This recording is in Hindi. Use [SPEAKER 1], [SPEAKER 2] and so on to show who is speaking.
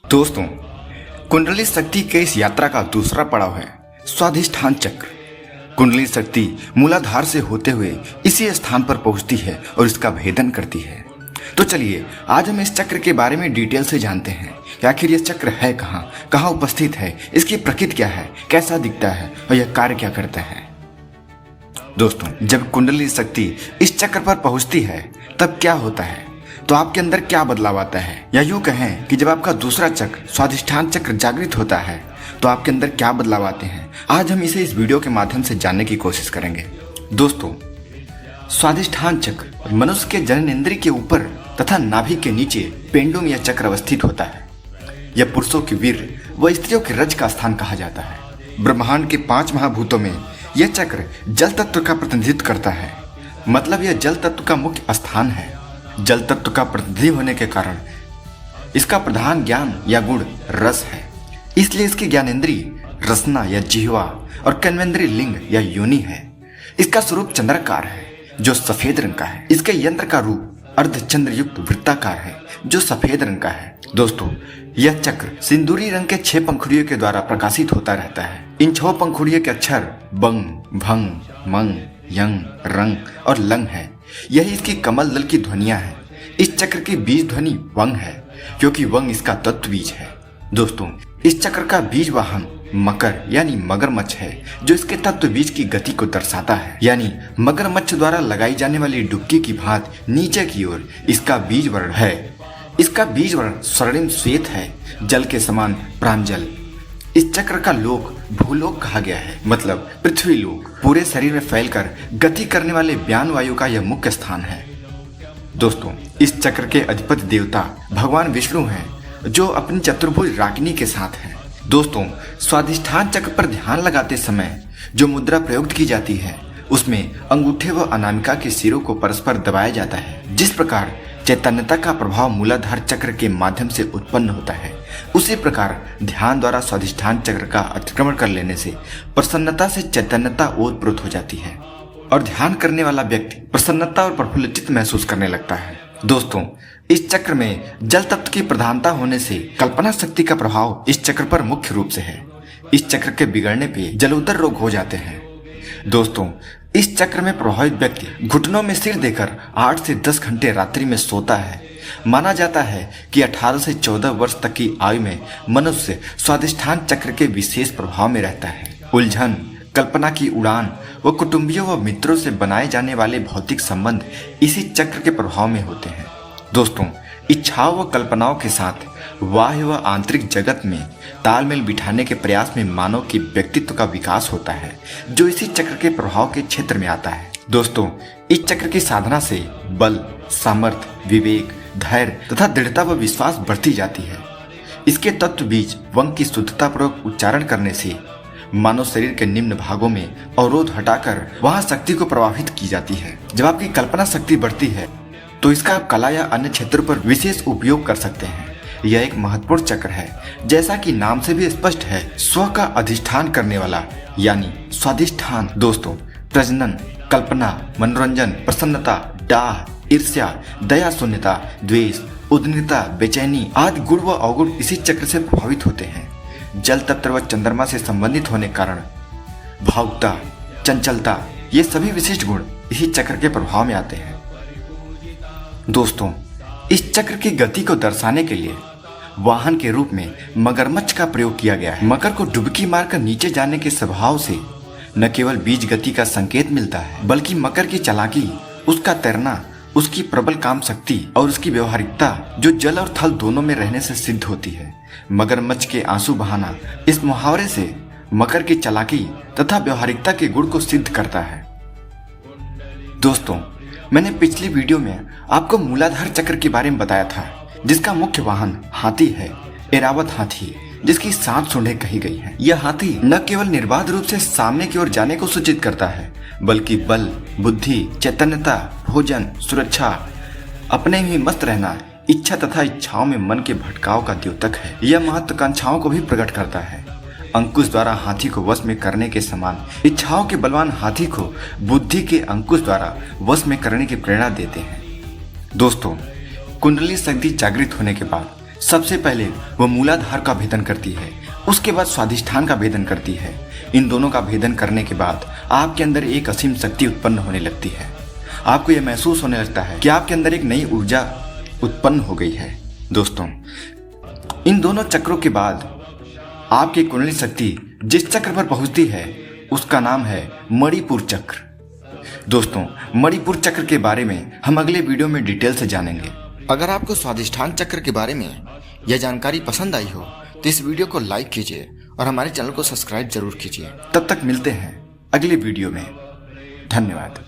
[SPEAKER 1] दोस्तों, कुंडली शक्ति के इस यात्रा का दूसरा पड़ाव है स्वाधिष्ठान चक्र। कुंडली शक्ति मूलाधार से होते हुए इसी स्थान पर पहुंचती है और इसका भेदन करती है। तो चलिए आज हम इस चक्र के बारे में डिटेल से जानते हैं कि आखिर यह चक्र है कहाँ उपस्थित है, इसकी प्रकृति क्या है, कैसा दिखता है और यह कार्य क्या करता है। दोस्तों, जब कुंडली शक्ति इस चक्र पर पहुंचती है तब क्या होता है, तो आपके अंदर क्या बदलाव आता है, या यूं कहें कि जब आपका दूसरा चक्र स्वाधिष्ठान चक्र जागृत होता है तो आपके अंदर क्या बदलाव आते हैं, आज हम इसे इस वीडियो के माध्यम से जानने की कोशिश करेंगे। दोस्तों, स्वाधिष्ठान चक्र मनुष्य के जननेंद्रिय के ऊपर तथा नाभि के नीचे पेंडुम यह चक्र अवस्थित होता है। यह पुरुषों के वीर व स्त्रियों के रज का स्थान कहा जाता है। ब्रह्मांड के 5 महाभूतों में यह चक्र जल तत्व का प्रतिनिधित्व करता है, मतलब यह जल तत्व का मुख्य स्थान है। जल तत्व का प्रतिनिधि होने के कारण इसका प्रधान ज्ञान या गुण रस है, इसलिए इसके ज्ञानेंद्रिय रसना या जिह्वा और कर्मेंद्रिय लिंग या योनि है। इसका स्वरूप चंद्राकार है जो सफेद रंग का है। इसके यंत्र का रूप अर्धचंद्र युक्त वृत्ताकार है जो सफेद रंग का है। दोस्तों, यह चक्र सिंदूरी रंग के 6 पंखुड़ियों के द्वारा प्रकाशित होता रहता है। इन 6 पंखुड़ियों के अक्षर बंग, भंग, मंग, यंग, रंग और लंग है। यही इसकी कमल दल की ध्वनियां हैं। इस चक्र की बीज ध्वनि वंग है क्योंकि वंग इसका तत्व बीज है। दोस्तों, इस चक्र का बीज वाहन मकर यानी मगरमच्छ है जो इसके तत्व बीज की गति को दर्शाता है। यानी मगरमच्छ द्वारा लगाई जाने वाली डुबकी की भांति नीचे की ओर इसका बीज वर्ण है। इसका बीज वर्ण स्वर्णिम श्वेत है, जल के समान प्रांजल। इस चक्र का लोक भूलोक कहा गया है, मतलब पृथ्वी लोक। पूरे शरीर में फैलकर गति करने वाले व्यान वायु का यह मुख्य स्थान है। दोस्तों, इस चक्र के अधिपति देवता भगवान विष्णु हैं जो अपनी चतुर्भुज रागिनी के साथ हैं। दोस्तों, स्वाधिष्ठान चक्र पर ध्यान लगाते समय जो मुद्रा प्रयुक्त की जाती है उसमें अंगूठे व अनामिका के सिरों को परस्पर दबाया जाता है। जिस प्रकार चैतन्यता का प्रभाव मूलाधार चक्र के माध्यम से उत्पन्न होता है, उसी प्रकार ध्यान द्वारा स्वाधिष्ठान चक्र का अतिक्रमण कर लेने से प्रसन्नता से चैतन्यता ओतप्रोत हो जाती है और ध्यान करने वाला व्यक्ति प्रसन्नता और प्रफुल्लित महसूस करने लगता है। दोस्तों, इस चक्र में जल तत्व की प्रधानता होने से कल्पना शक्ति का प्रभाव इस चक्र पर मुख्य रूप से है। इस चक्र के बिगड़ने पे जलोदर रोग हो जाते हैं। दोस्तों, इस चक्र में प्रभावित व्यक्ति घुटनों में सिर देकर 8 से 10 घंटे रात्रि में सोता है। माना जाता है कि 18 से 14 वर्ष तक की आयु में मनुष्य स्वाधिष्ठान चक्र के विशेष प्रभाव में रहता है। उलझन, कल्पना की उड़ान व कुटुंबियों व मित्रों से बनाए जाने वाले भौतिक संबंध इसी चक्र के प्रभाव में होते हैं। दोस्तों, इच्छाओं व कल्पनाओं के साथ बाह्य व आंतरिक जगत में तालमेल बिठाने के प्रयास में मानव के व्यक्तित्व का विकास होता है जो इसी चक्र के प्रभाव के क्षेत्र में आता है। दोस्तों, इस चक्र की साधना से बल, सामर्थ्य, विवेक, धैर्य तथा दृढ़ता व विश्वास बढ़ती जाती है। इसके तत्व बीज वंग की शुद्धता पूर्वक उच्चारण करने से मानव शरीर के निम्न भागों में अवरोध हटाकर वहां शक्ति को प्रभावित की जाती है। जब आपकी कल्पना शक्ति बढ़ती है तो इसका आप कला या अन्य क्षेत्रों पर विशेष उपयोग कर सकते हैं। यह एक महत्वपूर्ण चक्र है, जैसा कि नाम से भी स्पष्ट है, स्व का अधिष्ठान करने वाला यानी स्वाधिष्ठान। दोस्तों, प्रजनन, कल्पना, मनोरंजन, प्रसन्नता, डाह, ईर्ष्या, दया शून्यता, द्वेष, उद्विग्नता, बेचैनी आदि गुण व अवगुण इसी चक्र से प्रभावित होते हैं। जल तत्व व चंद्रमा से संबंधित होने के कारण भावुकता, चंचलता, ये सभी विशिष्ट गुण इसी चक्र के प्रभाव में आते हैं। दोस्तों, इस चक्र की गति को दर्शाने के लिए वाहन के रूप में मगरमच्छ का प्रयोग किया गया है। मकर को डुबकी मारकर नीचे जाने के स्वभाव से न केवल बीज गति का संकेत मिलता है, बल्कि मकर की चालाकी, उसका तैरना, उसकी प्रबल काम शक्ति और उसकी व्यवहारिकता जो जल और थल दोनों में रहने से सिद्ध होती है। मगरमच्छ के आंसू बहाना इस मुहावरे से मकर की चालाकी तथा व्यवहारिकता के गुण को सिद्ध करता है। दोस्तों, मैंने पिछली वीडियो में आपको मूलाधार चक्र के बारे में बताया था, जिसका मुख्य वाहन हाथी है, ऐरावत हाथी, जिसकी 7 सूंडें कही गई हैं। यह हाथी न केवल निर्बाध रूप से सामने की ओर जाने को सूचित करता है, बल्कि बल, बुद्धि, चैतन्यता, भोजन, सुरक्षा, अपने ही मस्त रहना, इच्छा तथा इच्छाओं में मन के भटकाव का द्योतक है। यह महत्वाकांक्षाओं को भी प्रकट करता है। अंकुश द्वारा हाथी को वश में करने के समान इच्छाओं के बलवान हाथी को बुद्धि के अंकुश द्वारा वश में करने की प्रेरणा देते हैं। दोस्तों, कुंडली शक्ति जागृत होने के बाद सबसे पहले वह मूलाधार का भेदन करती है, उसके बाद स्वाधिष्ठान का भेदन करती है। इन दोनों का भेदन करने के बाद आपके अंदर एक असीम शक्ति उत्पन्न होने लगती है। आपको यह महसूस होने लगता है कि आपके अंदर एक नई ऊर्जा उत्पन्न हो गई है। दोस्तों, इन दोनों चक्रों के बाद आपकी कुंडली शक्ति जिस चक्र पर पहुंचती है उसका नाम है मणिपुर चक्र। दोस्तों, मणिपुर चक्र के बारे में हम अगले वीडियो में डिटेल से जानेंगे। अगर आपको स्वाधिष्ठान चक्र के बारे में यह जानकारी पसंद आई हो तो इस वीडियो को लाइक कीजिए और हमारे चैनल को सब्सक्राइब जरूर कीजिए। तब तक मिलते हैं अगले वीडियो में। धन्यवाद।